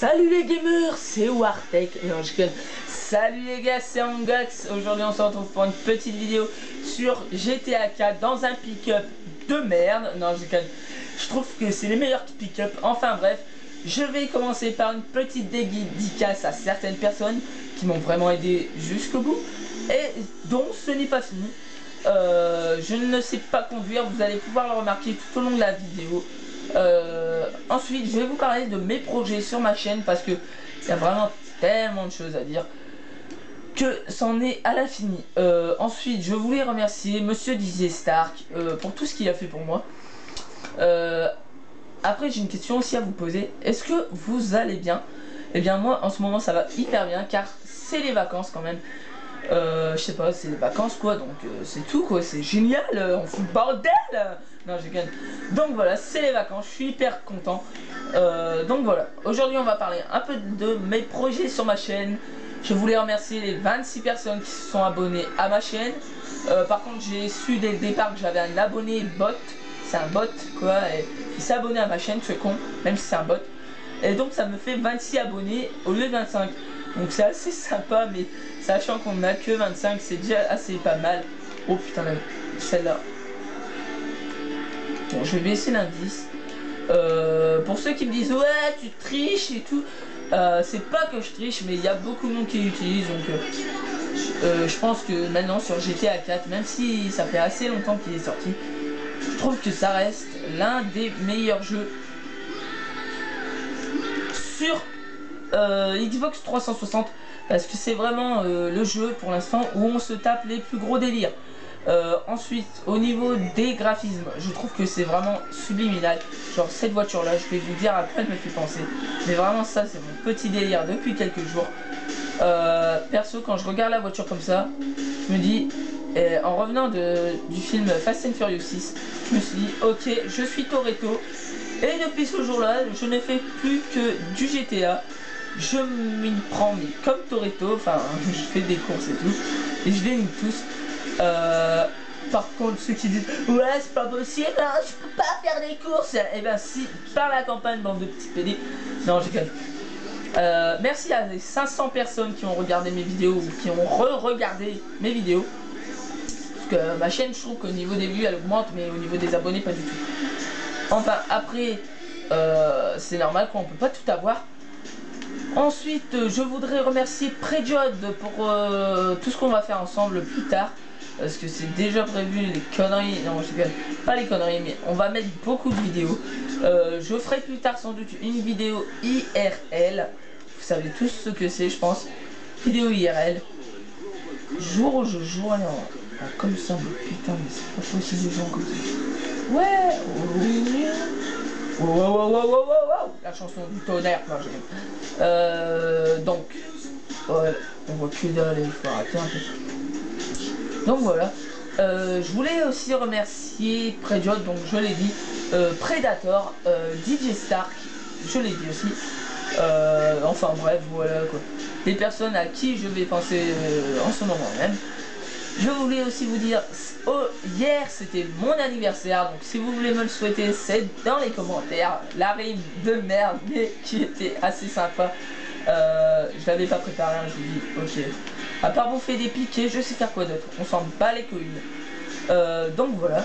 Salut les gamers, c'est Wartech. Non, je connais. Salut les gars, c'est Angox. Aujourd'hui on se retrouve pour une petite vidéo sur GTA 4 dans un pick-up de merde. Non, je connais. Je trouve que c'est les meilleurs pick-up. Enfin bref, je vais commencer par une petite dédicace à certaines personnes qui m'ont vraiment aidé jusqu'au bout et dont ce n'est pas fini. Je ne sais pas conduire, vous allez pouvoir le remarquer tout au long de la vidéo. Ensuite je vais vous parler de mes projets sur ma chaîne parce que il y a vraiment tellement de choses à dire que c'en est à l'infini. Ensuite je voulais remercier Monsieur DJ Stark pour tout ce qu'il a fait pour moi. Après j'ai une question aussi à vous poser. Est-ce que vous allez bien? Eh bien moi en ce moment ça va hyper bien car c'est les vacances quand même. Je sais pas, c'est les vacances quoi, donc c'est tout quoi, c'est génial, on fout le bordel. Non, j'ai gagné. Donc voilà, c'est les vacances, je suis hyper content. Donc voilà, aujourd'hui on va parler un peu de mes projets sur ma chaîne. Je voulais remercier les 26 personnes qui se sont abonnées à ma chaîne. Par contre j'ai su dès le départ que j'avais un abonné bot, c'est un bot quoi, et qui s'est abonné à ma chaîne, c'est con, même si c'est un bot. Et donc ça me fait 26 abonnés au lieu de 25. Donc c'est assez sympa, mais sachant qu'on n'a que 25, c'est déjà assez pas mal. Oh putain, celle-là. Bon, je vais baisser l'indice. Pour ceux qui me disent ouais tu triches et tout, c'est pas que je triche, mais il y a beaucoup de monde qui l'utilise. Donc je pense que maintenant sur GTA 4, même si ça fait assez longtemps qu'il est sorti, je trouve que ça reste l'un des meilleurs jeux sur Xbox 360 parce que c'est vraiment le jeu pour l'instant où on se tape les plus gros délires. Ensuite au niveau des graphismes, je trouve que c'est vraiment subliminal. Genre cette voiture là, je vais vous dire à quoi elle me fait penser, mais vraiment ça c'est mon petit délire depuis quelques jours. Perso quand je regarde la voiture comme ça, je me dis en revenant du film Fast and Furious 6, je me suis dit ok, je suis Toretto. Et depuis ce jour-là, je ne fais plus que du GTA. Je m'y prends mais comme Toretto, enfin je fais des courses et tout, et je les nique tous. Par contre ceux qui disent ouais c'est pas possible, hein, je peux pas faire des courses, et ben si, par la campagne, bande de petits PD. Non, je déconne. Merci à les 500 personnes qui ont regardé mes vidéos ou qui ont re-regardé mes vidéos. Parce que ma chaîne, je trouve qu'au niveau des vues elle augmente, mais au niveau des abonnés pas du tout. Enfin après c'est normal qu'on peut pas tout avoir. Ensuite je voudrais remercier Prejod pour tout ce qu'on va faire ensemble plus tard, parce que c'est déjà prévu les conneries. Non je rigole, pas les conneries, mais on va mettre beaucoup de vidéos. Je ferai plus tard sans doute une vidéo IRL. Vous savez tous ce que c'est je pense. Vidéo IRL. Jour où je jouerai comme ça, mais putain mais c'est pas possible les gens comme ça. Ouais. Wow, wow, wow, wow, wow, wow. La chanson du tonnerre. Donc ouais, on voit que dalle, il faut arrêter un peu. Donc voilà, je voulais aussi remercier Prejod, donc je l'ai dit, Predator, DJ Stark, je l'ai dit aussi. Enfin bref, voilà quoi, les personnes à qui je vais penser en ce moment même. Je voulais aussi vous dire, hier c'était mon anniversaire, donc si vous voulez me le souhaiter, c'est dans les commentaires. La rime de merde, mais qui était assez sympa. Je l'avais pas préparé, hein, je vous dis, ok. À part bouffer des piquets, je sais faire quoi d'autre, on s'en bat les couilles. Donc voilà.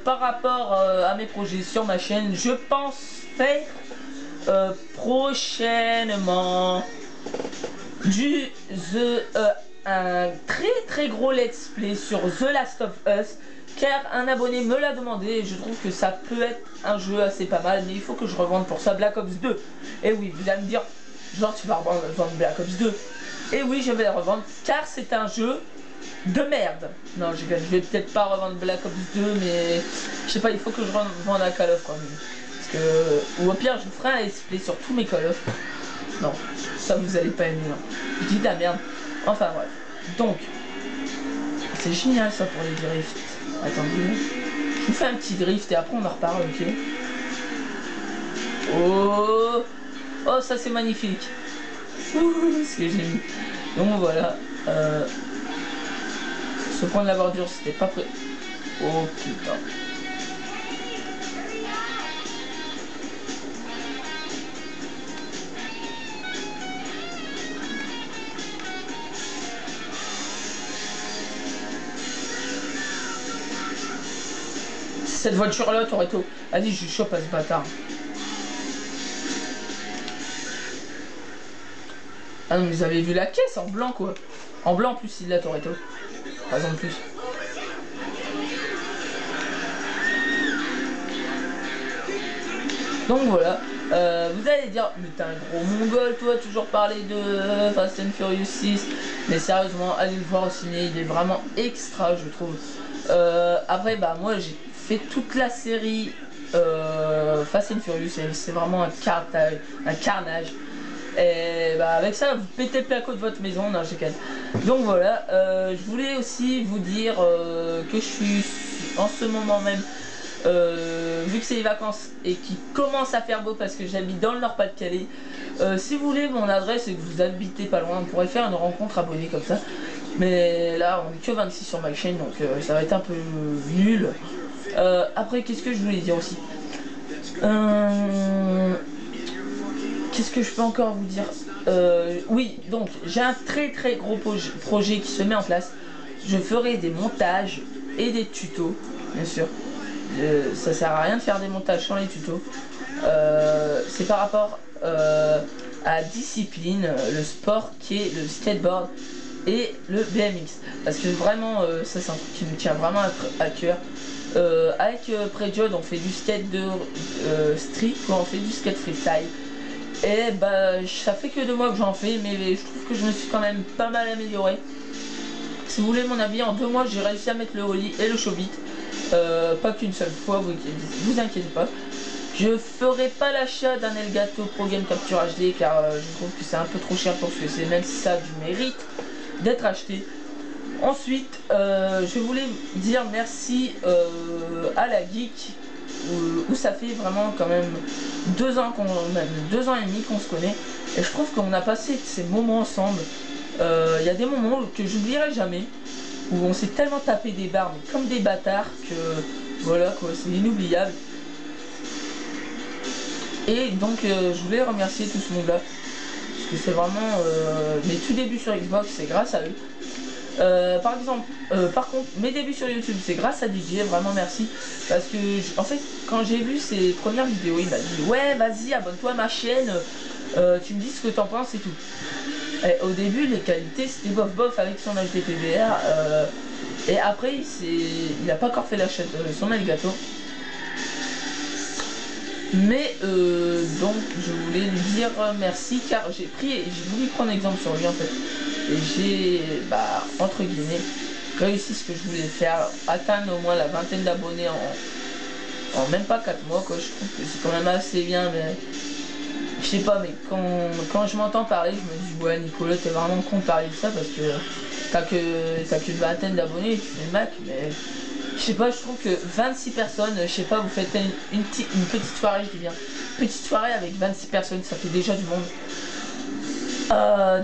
Par rapport à mes projets sur ma chaîne, je pense faire prochainement un très gros let's play sur The Last of Us, car un abonné me l'a demandé et je trouve que ça peut être un jeu assez pas mal, mais il faut que je revende pour ça Black Ops 2. Et oui, vous allez me dire, genre tu vas revendre Black Ops 2. Et oui, je vais le revendre car c'est un jeu de merde. Non, je vais peut-être pas revendre Black Ops 2, mais je sais pas, il faut que je revende un Call of quand même. Parce que, ou au pire, je ferai un let's play sur tous mes Call of. Non, ça vous allez pas aimer, non. Je dis de la merde. Enfin bref, donc c'est génial ça pour les drifts. Attendez, je vous fais un petit drift et après on en reparle, ok? Oh, oh ça c'est magnifique. Ouh, ce que j'ai mis. Donc voilà, ce point de la bordure c'était pas prêt. Oh putain. Cette voiture-là, Toretto. Allez, je chope à ce bâtard. Ah non, mais vous avez vu la caisse en blanc, quoi. En blanc, en plus, il l'a, Toretto. Pas en plus. Donc voilà. Vous allez dire, mais t'es un gros mongol, toi, toujours parler de Fast and Furious 6. Mais sérieusement, allez le voir au ciné, il est vraiment extra, je trouve. Après, bah, moi, j'ai fait toute la série Fast and Furious, c'est vraiment un carnage. Et bah, avec ça, vous pétez le placo de votre maison, non, je calme. Donc voilà, je voulais aussi vous dire que je suis en ce moment même. Vu que c'est les vacances et qu'il commence à faire beau parce que j'habite dans le Nord-Pas-de-Calais, si vous voulez mon adresse et que vous habitez pas loin, on pourrait faire une rencontre abonnée comme ça. Mais là, on est que 26 sur ma chaîne, donc ça va être un peu nul. Après, qu'est-ce que je voulais dire aussi, qu'est-ce que je peux encore vous dire, oui, donc j'ai un très gros projet qui se met en place. Je ferai des montages et des tutos, bien sûr. Ça sert à rien de faire des montages sans les tutos. C'est par rapport à la discipline, le sport qui est le skateboard et le BMX. Parce que vraiment, ça c'est un truc qui me tient vraiment à cœur. Avec Prejod, on fait du skate de street, on fait du skate freestyle. Et bah, ça fait que 2 mois que j'en fais, mais je trouve que je me suis quand même pas mal amélioré. Si vous voulez mon avis, en 2 mois j'ai réussi à mettre le ollie et le showbit. Pas qu'une seule fois, vous inquiétez pas. Je ferai pas l'achat d'un Elgato Pro Game Capture HD car je trouve que c'est un peu trop cher pour ce que c'est, même si ça a du mérite d'être acheté. Ensuite, je voulais dire merci à la Geek où ça fait vraiment quand même 2 ans même 2 ans et demi qu'on se connaît et je trouve qu'on a passé ces moments ensemble. Il y a des moments que j'oublierai jamais où on s'est tellement tapé des barres mais comme des bâtards que voilà quoi, c'est inoubliable. Et donc je voulais remercier tout ce monde là parce que c'est vraiment mes tout débuts sur Xbox, c'est grâce à eux. Par contre, mes débuts sur YouTube, c'est grâce à DJ, vraiment merci. Parce que, en fait, quand j'ai vu ses premières vidéos, il m'a dit ouais, vas-y, abonne-toi à ma chaîne, tu me dis ce que t'en penses et tout. Et au début, les qualités, c'était bof avec son HDPVR. Et après, il a pas encore fait l'achat de son Elgato. Mais donc, je voulais lui dire merci car j'ai voulu prendre exemple sur lui en fait. Et j'ai, bah, entre guillemets, réussi ce que je voulais faire, atteindre au moins la 20aine d'abonnés en même pas 4 mois quoi. Je trouve que c'est quand même assez bien, mais je sais pas, mais quand je m'entends parler, je me dis ouais Nicolas, t'es vraiment con de parler de ça parce que t'as qu'une 20aine d'abonnés et tu fais le Mac, mais je sais pas, je trouve que 26 personnes, je sais pas, vous faites une petite soirée, je dis bien, petite soirée avec 26 personnes, ça fait déjà du monde.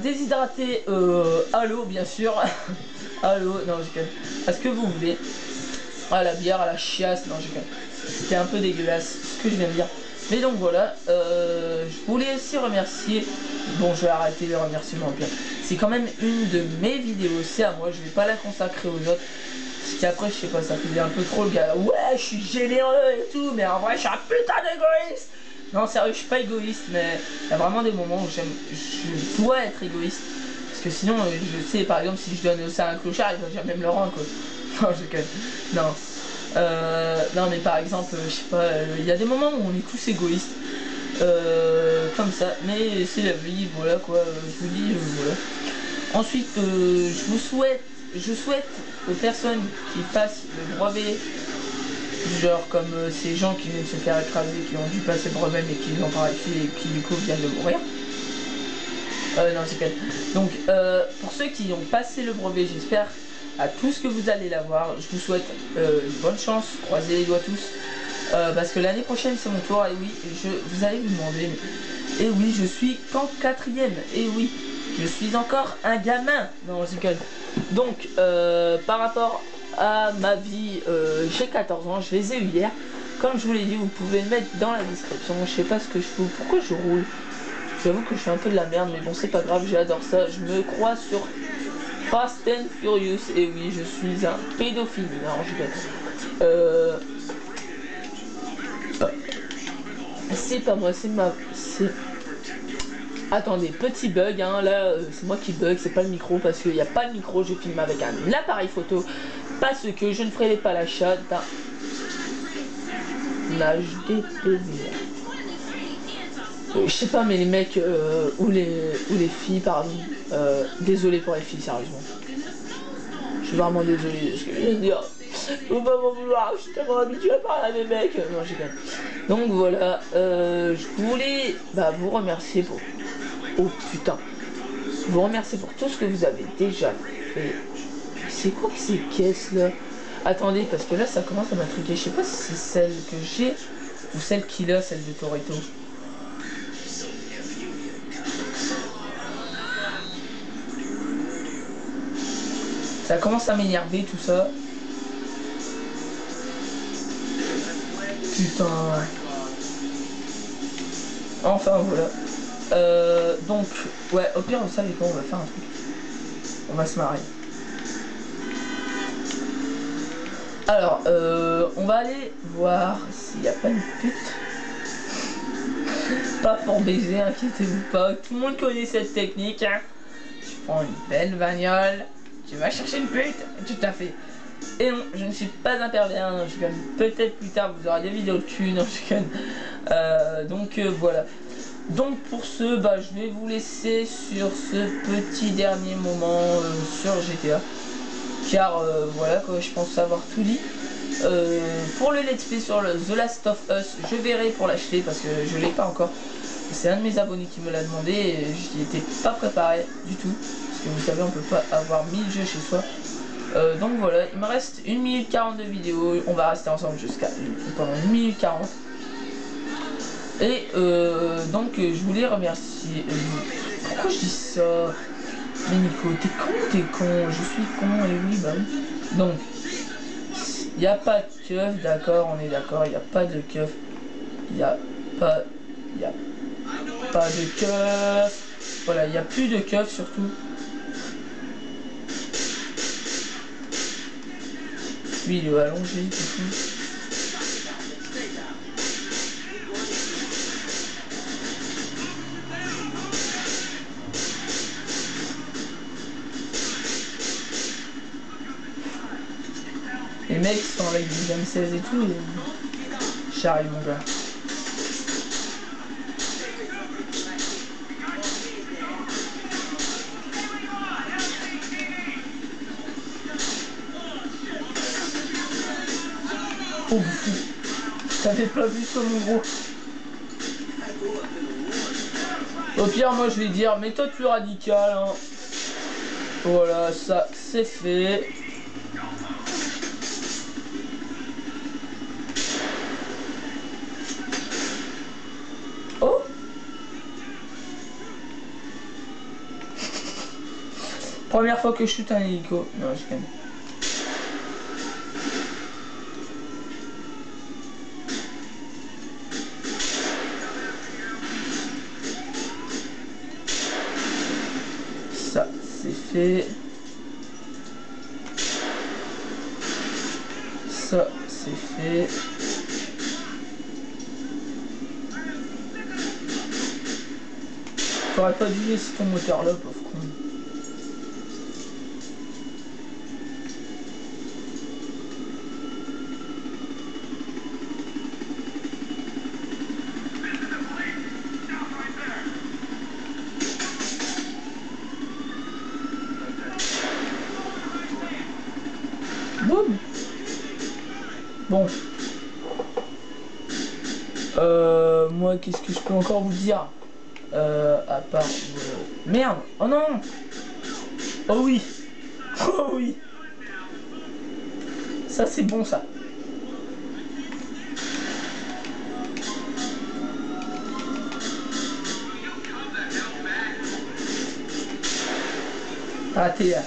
Déshydraté à l'eau bien sûr. À l'eau, non je calme. À ce que vous voulez. À la bière, à la chiasse, non je calme. C'était un peu dégueulasse ce que je viens de dire. Mais donc voilà, je voulais aussi remercier. Bon, je vais arrêter les remerciements pire. C'est quand même une de mes vidéos, c'est à moi, je vais pas la consacrer aux autres. Parce qu'après, je sais pas, ça faisait un peu trop le gars. Ouais, je suis généreux et tout, mais en vrai, je suis un putain d'égoïste. Non, sérieux, je suis pas égoïste, mais il y a vraiment des moments où je dois être égoïste. Parce que sinon, je sais, par exemple, si je donne ça à un clochard, il va jamais me le rendre, quoi. Non, je calme. Non. Non, mais par exemple, je sais pas, il y a des moments où on est tous égoïstes. Comme ça, mais c'est la vie, voilà quoi, je vous dis, voilà. Ensuite, je souhaite aux personnes qui passent le brevet, genre comme ces gens qui viennent se faire écraser, qui ont dû passer le brevet mais qui n'ont pas réussi et qui du coup viennent de mourir. Non, c'est calme. Donc, pour ceux qui ont passé le brevet, j'espère à tous que vous allez l'avoir. Je vous souhaite une bonne chance, croisez les doigts tous. Parce que l'année prochaine c'est mon tour, et oui, vous allez vous demander, et oui, je suis qu'en 4ème, et oui, je suis encore un gamin. Non, c'est calme. Donc, par rapport à ma vie, j'ai 14 ans, je les ai eu hier. Comme je vous l'ai dit, vous pouvez le mettre dans la description. Je sais pas ce que je fais, pourquoi je roule. J'avoue que je fais un peu de la merde, mais bon, c'est pas grave, j'adore ça. Je me crois sur Fast and Furious, et oui, je suis un pédophile. Non, je vais. C'est pas moi, c'est ma... Attendez, petit bug, hein, là, c'est moi qui bug, c'est pas le micro, parce qu'il n'y a pas de micro, je filme avec un appareil photo, parce que je ne ferai pas l'achat d'un HDTV. Je sais pas, mais les mecs, ou les filles, pardon, désolé pour les filles, sérieusement. Je suis vraiment désolé de ce que je viens de dire. Faut pas m'en vouloir, je suis tellement habitué à parler à des mecs. Non, j'ai quand même. Donc voilà, je voulais vous remercier pour... Oh putain. Vous remercier pour tout ce que vous avez déjà fait. C'est quoi que ces caisses là? Attendez, parce que là ça commence à m'intriguer. Je sais pas si c'est celle que j'ai ou celle qu'il a, celle de Toretto. Ça commence à m'énerver tout ça. Putain. Enfin voilà. Donc, ouais, au pire, vous savez quoi, on va faire un truc. On va se marrer. Alors, on va aller voir s'il n'y a pas une pute. Pas pour baiser, inquiétez-vous pas. Tout le monde connaît cette technique. Hein. Tu prends une belle bagnole, tu vas chercher une pute, tout à fait. Et non, je ne suis pas un pervers, non, je gagne. Peut-être plus tard vous aurez des vidéos de cul, non, je gagne. Donc voilà. Donc pour ce, je vais vous laisser sur ce petit dernier moment sur GTA. Car voilà quoi, je pense avoir tout dit. Pour le let's play sur le The Last of Us, je verrai pour l'acheter parce que je l'ai pas encore. C'est un de mes abonnés qui me l'a demandé et j'y étais pas préparé du tout. Parce que vous savez, on peut pas avoir 1000 jeux chez soi. Donc voilà, il me reste 1 minute 40 de vidéo. On va rester ensemble jusqu'à pendant 1 minute 40. Et donc je voulais remercier. Pourquoi je dis ça? Mais Nico, t'es con, je suis con, et oui, bah oui. Donc, il n'y a pas de keuf, d'accord, on est d'accord, il n'y a pas de keuf. Il n'y a pas de keuf. Voilà, il n'y a plus de keuf surtout. Lui, il est allongé, du coup. Les mecs sont avec du M16 et tout. Et... J'arrive mon gars. Oh fou. T'avais pas vu ça mon gros. Au pire moi je vais dire méthode plus radicale hein. Voilà ça c'est fait. Oh. Première fois que je shoot un hélico. Non je connais. Ça c'est fait. Ça c'est fait. T'aurais pas dû laisser ton moteur là, pauvre con. Boum. Bon. Moi, qu'est-ce que je peux encore vous dire à part... Merde. Oh non. Oh oui. Oh oui. Ça, c'est bon, ça. Raté, là.